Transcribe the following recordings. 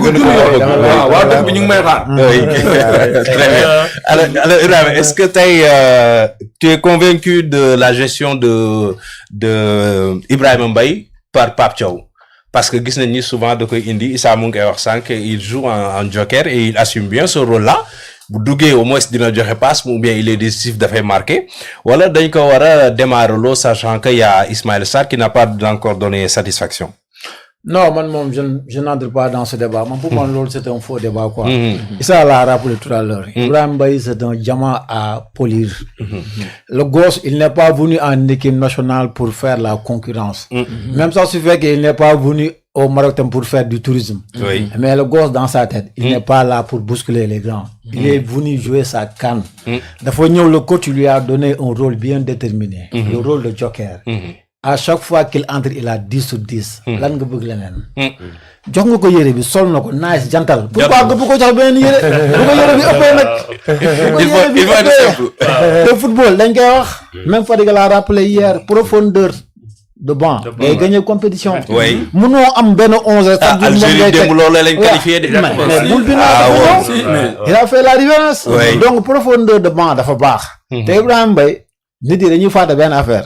waaw dëkk bi ñu ngi may xaar. Très bien. Alors Ibrahima, est-ce que tu es convaincu de la gestion de Ibrahima Mbaye par Pape Thiaw? Parce que gis nañ ni souvent da koy indi Issa mu ngi koy wax sànq il joue en joker et il assume bien ce rôle-là. bu duggee au moins dina joxe passe ou bien il est décisif dafay marqué wala dañ ko war a démarrer loo sachant que y a Ismaïla Sarr qui n'a pas encore donné satisfaction. Non, moi, je n'entre pas dans ce débat. Pour moi, c'est un faux débat, quoi. Et ça, l'a rappelé tout à l'heure. Ibrahima Mbaye, c'est un diamant à polir. Le gosse, il n'est pas venu en équipe nationale pour faire la concurrence. Même ça suffit qu'il n'est pas venu au Maroc pour faire du tourisme. Oui. Mais le gosse, dans sa tête, il n'est pas là pour bousculer les grands. Il est venu jouer sa canne. Le coach lui a donné un rôle bien déterminé. Le rôle de joker. À chaque fois qu'il entre, il a 10 sur 10. Lan nga bëgg leneen. Jox nga ko yére bi sol na ko nice jantal. Pourquoi nga bu ko jox benn yére? Bu ko yére bi ëppee nag. Il faut être simple. Le football dañ koy wax. Même Fadiga l'a rappelé hier, profondeur de banc. Day gagner compétition. Oui. Mënoo am benn 11 chaque jour Algérie démb loolu lañ qualifié de. Mais bul bi il a fait la différence. Donc profondeur de banc dafa baax. Te Ibrahima Mbaye nit yi dañuy fàtte benn affaire.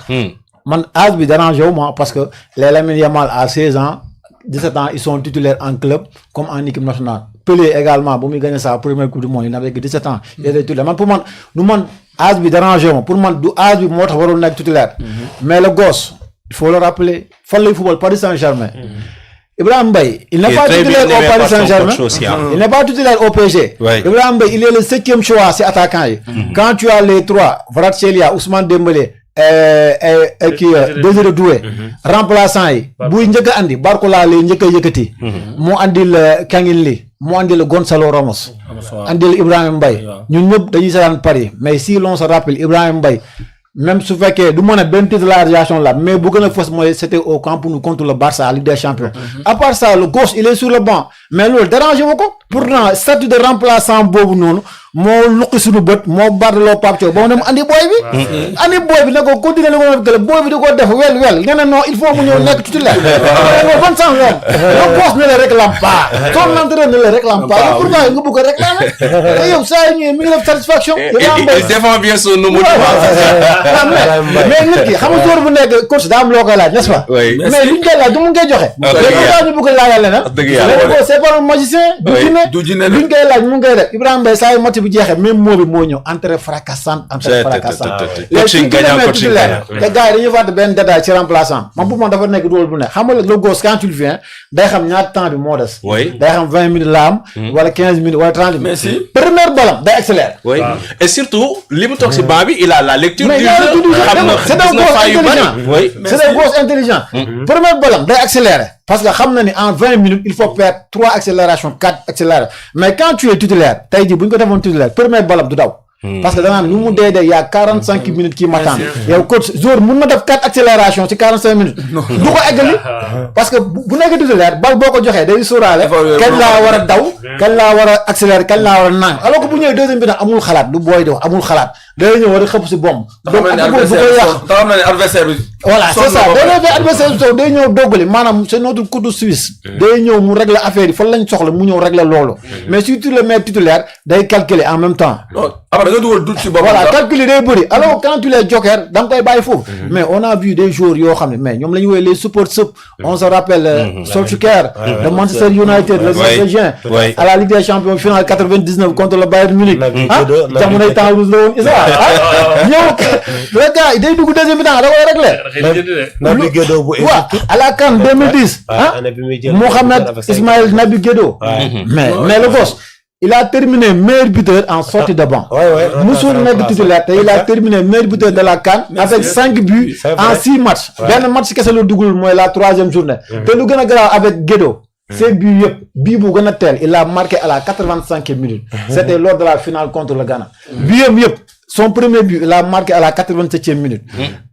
Man âge bi dérange moi parce que les Lamine Yamal à 16 ans 17 ans ils sont titulaires en club comme en équipe nationale. Pelé également bu muy gagné sa première coupe du monde il n'avait que 17 ans il était titulaire man pour man du man âge bi dérange moi pour man du âge bi moo tax warul nekk titulaire mais le gosse il faut le rappeler fan lay football Paris Saint-Germain. Ibrahima Mbaye il n'est pas titulaire au Paris Saint-Germain il n'est pas titulaire au PSG. Ibrahima Mbaye il est le 7e choix ci attaquant yi. Quand tu as les trois Kvaratskhelia Ousmane Dembélé qui Désiré Doué remplaçant yi buy njëkk a andi Barcola lay njëkk a yëkkati moo andil Kangin Lee moo andil Gonzalo Ramos andil Ibrahima Mbaye ñun ñëpp dañuy seetaan Paris mais si l'on se rappelle Ibrahima Mbaye même su fekkee du mën a benn titularisation là mais bu gën a fës mooy c'était au Camp Nou contre le Barça Ligue des Champions à part ça le gauche il est sur le banc mais loolu dérangé wu ko pourtant statut de remplaçant boobu noonu moo luqi suñu bët moo bardaloo Pape Thiaw ba mu dem andi booy bi ne ko continuer li ko def booy bi di ko def wel nga ne non il faut mu ñëw nekk titulaire ban sens la le boss ne le réclame pas son entraîneur ne le réclame pas pourquoi nga bëgg ko réclamer te yow saa yu ñëwee mi ngi def satisfaction il défend bien son nom mais nit ki xam nga joueur bu nekk coach daa am loo koy laaj n'est-ce pas mais luñ koy laaj du mu ngi koy joxe ñu bëgg laajal leneen c'est pas un magicien du jinne luñ koy laaj mu ngi koy def Ibrahima Mbaye saa yu match bi jeexee même moo bi moo ñëw entrée fracassante coaching gagnant les gars yi dañuy fàtte benn détail ci remplaçant man pour man dafa nekk rôle bu nekk xam nga le gosse quand il vient day xam ñaata temps bi moo des day xam 20 minutes la am wala 15 minutes wala 30 minutes première balam day accélérer et surtout li mu toog ci banc bi il a la lecture du jeu c'est un gosse intelligent c'est un gosse intelligent première balam day accélérer parce que xam na ni en 20 minutes il faut faire 3 accélérations 4 accélérations mais quand tu es titulaire tey jii bu ñu ko defoon titulaire première balam du daw parce que danaan lu mu dee y a 45 minutes qui m'attendent yow coach jour mun na def 4 accélérations ci 45 minutes du ko eggali parce que bu nekk titulaire bal boo ko joxee day sóoraale kañ laa war a daw kañ laa war a accélérer kañ laa war a naan alors que bu ñëwee deuxième bi nag amul xalaat lu booy di wax amul xalaat day ñëw war a xëpp si bomb donc xam na ne adversaire bi voilà c'est ça day adversaire bi sow day ñëw doggali maanaam c'est notre couteau suisse day ñëw mu régler affaire yi fan lañ soxla mu ñëw régler loolu mais si tu le mets titulaire day calculer en même temps voilà calculer day bëri alors quand tu les joker da nga koy bàyyi foofu mais on a vu des joueurs yoo xam ne mais ñoom la ñu woowee les super sub on se rappelle Solskjaer de Manchester United le Norvégien à la Ligue des Champions finale 99 contre le Bayern Munich jamonoy temps rouge la woon Issa ñëw le gars day dugg deuxième mi-temps da koy régler Naby Guédo bu Égypte à la CAN 2010 Mohamed Ismaël Naby Guédo mais le gosse il a terminé meilleur buteur en sortie de banc. Moussoul nekk titulaire te il a terminé meilleur buteur de la CAN avec 5 buts en 6 matchs. benn match kese la dugul mooy la 3e journée. te lu gën a garaaw avec Guédo. ces buts yëpp bii bu gën a teel il a marqué à la 85e minute. c'était lors de la finale contre le Ghana. biyam yëpp son premier but il a marqué à la 87e minute.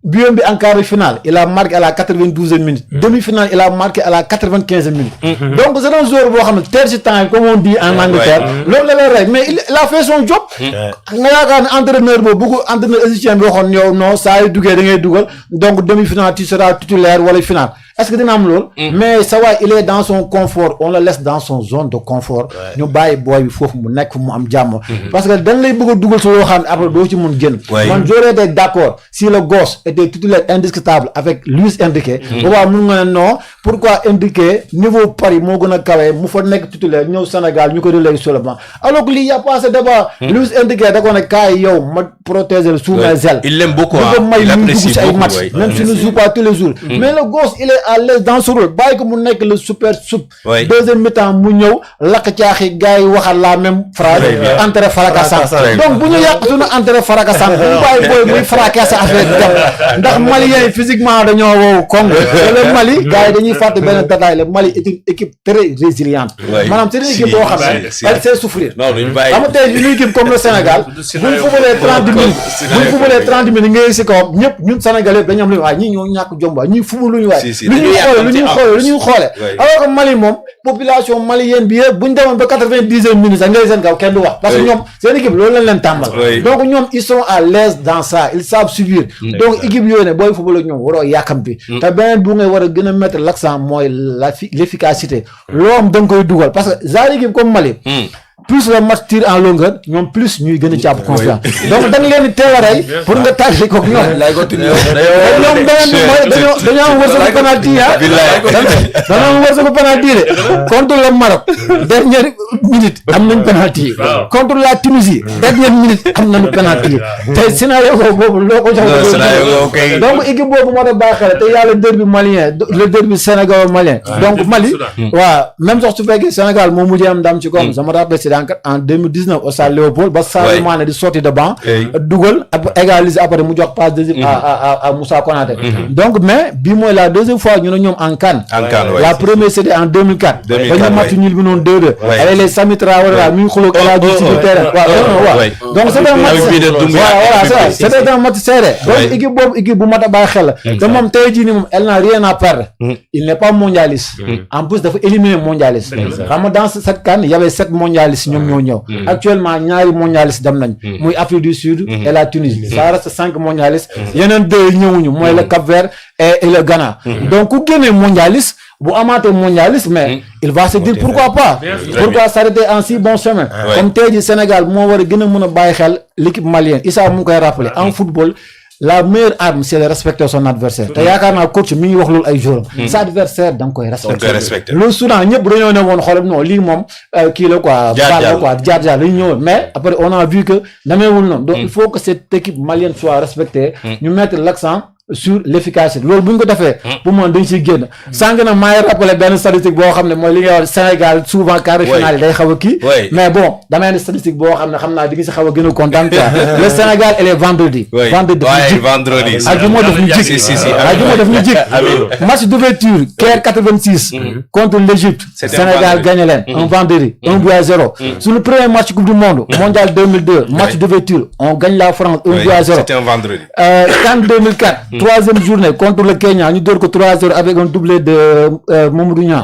biyam bi en quart de finale il a marqué à la 92e minute. demi-finale il a marqué à la 95e minute. donc c'est un joueur boo xam ne terre ci temps comme on dit en Angleterre. loolu la lay rey mais il a fait son job. nga yaakaar ne entraîneur boobu bu ko entraîneur égyptien bi waxoon yow non saa yu duggee da ngay dugal donc demi-finale tu seras titulaire wala finale. est-ce que dina am loolu mais ça va il est dans son confort on le laisse dans son zone de confort ñu bàyyi booy bi foofu mu nekk mu am jàmm parce que dañ lay bëgg a dugal si loo xam ne après doo ci mun génn man j'aurais été d'accord si le gosse était titulaire indiscutable avec Luis Enrique boobaa mun nga ne non pourquoi Enrique niveau Paris moo gën a kawe mu fa nekk titulaire ñëw Sénégal ñu ko relégué sur le banc alors que lii y a pas ce débat Luis Enrique da ko ne kaay yow ma protéger sous mes ailes il l'aime beaucoup il apprécie beaucoup match même s'il ne joue pas tous les jours mais le gosse il est à l'aise dans ce rôle bàyyi ko mu nekk le super sub deuxième mi-temps mu ñëw lakk caaxi gars yi waxal la même phrase entrée fracassante donc bu ñu yàq suñu entrée fracassante bu ñu bàyyi booy muy fracassé affaire dem ndax Maliens yi physiquement dañoo wow Congo le Mali gars yi dañuy fàtte benn détail le Mali est une équipe très résiliente maanaam c'est une équipe boo xam ne elle sait souffrir xam nga tey une équipe comme le Sénégal bu ñu fubalee 30 minutes ngay si kawam ñëpp ñun Sénégalais dañu am lu ñu waaye ñii ñoo ñàkk jom waay ñii fubu lu ñu waay lu ñuy xoole alors que Mali moom population malienne bi yëpp bu ñu demoon ba 90 minutes sax ngay seen kaw kenn du wax parce que ñoom seen équipe loolu lañ leen tàmbal donc ñoom ils sont à l'aise dans ça ils savent subir donc équipe yooyu ne booy football ak ñoom waroo yàkkamti te beneen bu ngay war a gën a mettre l'accent mooy l'efficacité loo am da nga koy dugal parce que genre équipe comme Mali plus le match tire en longueur ñoom plus ñuy gën a jàpp confiance donc da nga leen di teel a rey pour nga tàggali ko ñoom dañoo am wërsëgu penalty dañoo am wërsëgu penalty de contre le Maroc dernière minute am nañ penalty contre la Tunisie dernière minute am nañu penalty te scénario boobu loo ko jox donc équipe boobu moo tax bàyyi xel te y a le derby malien le derby sénégalo-malien donc Mali waaw même sax su fekkee Sénégal moo mujjee am ndam ci koom sama rappel en 2019 au stade Léopold ba Sadio Mané di sorti de banc dugal égaliser après mu jox passe deuxième à Moussa Konaté donc mais bi mooy la deuxième fois ñu ne ñoom en CAN la première c'était en 2004 ba ñu match nul bi noonu 2-2 avec les Sami Traoré la muy xuloo El Hadji ci terrain waaw donc c'était un match c'était un match serré donc équipe boobu équipe bu mat a bàyyi xel te moom tey jii ni moom elle n'a rien à perdre il n'est pas mondialiste en plus dafa éliminer mondialiste xam nga dans cette CAN il y avait 7 mondialistes ñoom ñoo ñëw actuellement ñaari mondialistes dem nañ muy Afrique du Sud et la Tunisie ça reste 5 mondialistes yeneen 2 ñëwuñu mooy le Cap-Vert et le Ghana donc ku génnee mondialiste bu amaatee mondialiste mais il va se dire pourquoi pas pourquoi s'arrêter en si bon chemin comme tey jii Sénégal moo war a gën a mën a bàyyi xel l'équipe malienne Issa mu ngi koy rappeler en football la meilleure arme c'est de respecter son adversaire te yaakaar naa coach mi ngi wax loolu ay joueurs sa adversaire da nga koy respecter loolu souvent ñëpp dañoo ne woon xoolal non lii moom kii la quoi baal la quoi jaar lañu ñëwoon mais après on a vu que dameewul noonu donc il faut que cette équipe malienne soit respectée ñu mettre l'accent sur l'efficacité loolu bu ñu ko defee pour moi dañ siy génn sànq na maa ngi rappelé benn statistique boo xam ne mooy li ngay wax Sénégal souvent quart de finale yi day xaw a kii mais bon damay ne statistique boo xam ne xam naa di nga si xaw a gën a kontaan quoi le Sénégal elle est vendredi ajuma daf ñu jik ajuma daf ñu jik match d'ouverture Caire 86 contre l'Égypte Sénégal gagné leen un vendredi 1-0 sur le premier match coupe du monde mondial 2002 match d'ouverture on gagne la France 1-0 c'était un vendredi CAN 2004 troisième journée contre le Kenya ñu door ko 3-0 avec un doublé de Mamadou Niang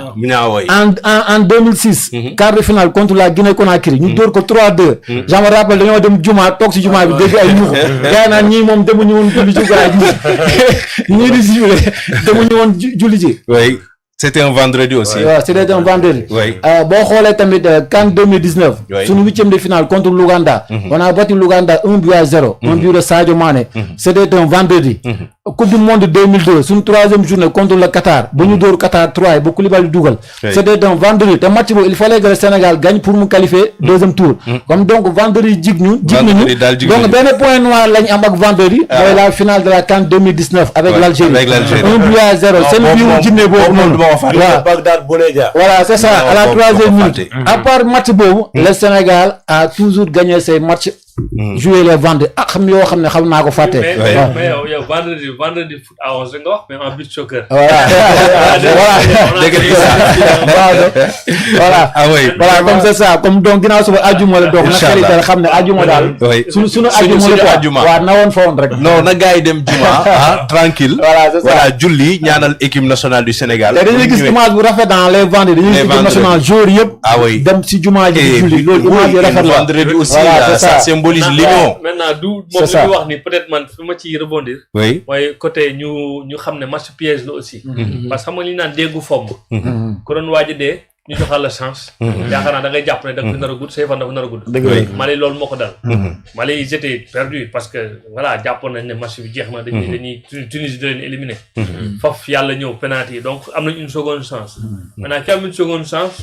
en 2006 quart de finale contre la Guinée-Conakry ñu door ko 3-2 je me rappelle dañoo dem juma toog si juma bi dégg ay ñuxu gaa naan ñii moom demuñu woon julli ci gaa ñii di sible demuñu woon julli ci c'était un vendredi aussi. waaw c'était un vendredi. boo xoolee tamit CAN 2019. suñu huitième de finale contre l'Ouganda. on a battu l'Ouganda 1-0. un but de Sadio Mané. c'était un vendredi. Coupe du monde 2002 suñu troisième journée contre le Qatar ba ñu dóor Qatar 3 ba Koulibaly dugal. c'était un vendredi te match boobu il fallait que le Sénégal gagne pour mu qualifier deuxième tour. comme donc vendredi jig nañu. donc benn point noir lañ am ak vendredi. mooy la finale de la CAN 2019 avec l'Algérie. 1-0 seen biiru jinne boobu noonu. voilà c'est ça à la troisième minute. à part match boobu. le Sénégal a toujours gagné ses matchs. jouer les vendredis xam yoo xam ne xam naa ko fàtte. mais yow vendredi foot à 11 nga wax mais en beach soccer. voilà comme c'est ça comme donc ginnaaw suba ajuma la donc na xel dal xam ne ajuma daal. suñu ajuma waaw na woon fa woon rek. non na gars yi dem juma tranquille. voilà c'est ça voilà julli ñaanal équipe nationale du Sénégal. te dañuy gis image bu rafet dans les vendredis dañuy gis équipe nationale joueur yëpp. dem si juma ji julli loolu image yu rafet la. vendredi aussi ça symbolise l'union. Maintenant du moom li ñu wax ni peut-être man fi ma ciy rebondir. Oui. mooy côté ñu xam ne match piège la aussi. parce que xam nga li ñu naan déggu fomm. ku doon waaj a dee ñu joxal la chance. yaakaar naa da ngay jàpp ne da nga fi nar a gudd say fan dafa nar a gudd. Mali loolu moo ko dal. Mali ils étaient perdus parce que voilà jàppoon nañ ne match bi jeex na. dañuy Tunisie da leen éliminé. foofu yàlla ñëw penalty yi donc am nañ une seconde chance. maintenant ki am une seconde chance.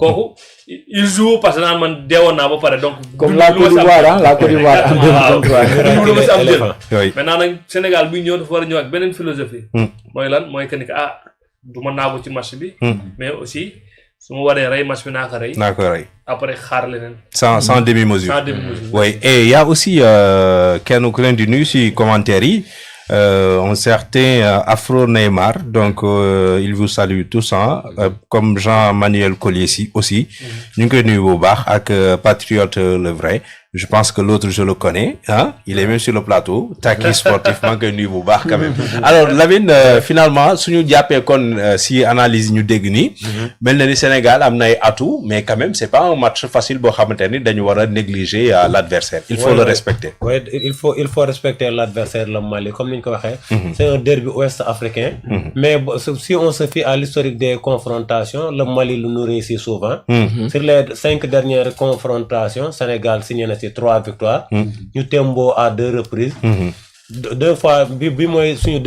kooku il joue parce que naan man deewoon naa ba pare donc. comme la Côte d'Ivoire la Côte d'Ivoire en 2023. maintenant nag Sénégal buy ñëw dafa war a ñëw ak beneen philosophie. mooy lan mooy que ni que du ma naagu ci match bi. mais aussi su ma waree rey match bi naa ko rey. après xaar leneen. sans demi-mesure. oui et il y a aussi kenn ku leen di nuyu si commentaire yi. Un certain Afro Neymar, donc il vous salue tous, comme Jean-Manuel Collier aussi. Ñu ngi koy nuyu bu baax ak Patriote le vrai. Je pense que l'autre je le connais, hein. Il est même sur le plateau. Taki sportif, maa ngi koy nuyu bu baax quand même. Alors Lamine, finalement suñu jàppee kon si analyse ñu dégg nii. mel na ni Sénégal am na ay atout, mais quand même c'est pas un match facile boo xamante ni dañu war a négliger l'adversaire. Il faut le respecter. Oui, il faut respecter l'adversaire, le Mali, comme ni ñu ko waxee. C'est un derby ouest africain. Mais si on se fie à l'historique des confrontations, le Mali nous réussit souvent. Sur les 5 dernières confrontations, Sénégal signé na ci 3 victoires. Ñu tembo à 2 reprises. 2 fois bi mooy suñu